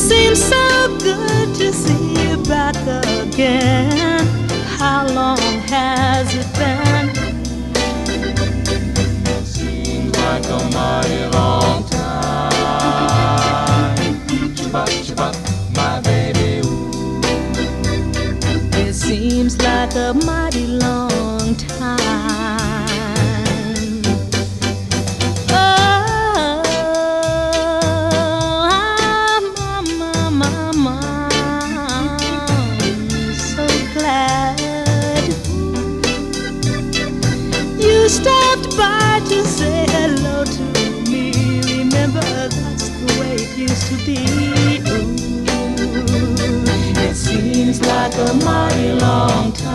seems so good to see you back again. How long has it been? Seems like a mighty long time. Chibop, my baby, ooh. It seems like a mighty long time. You stopped by to say hello to me. Remember, that's the way it used to be. Ooh, it seems like a mighty long time.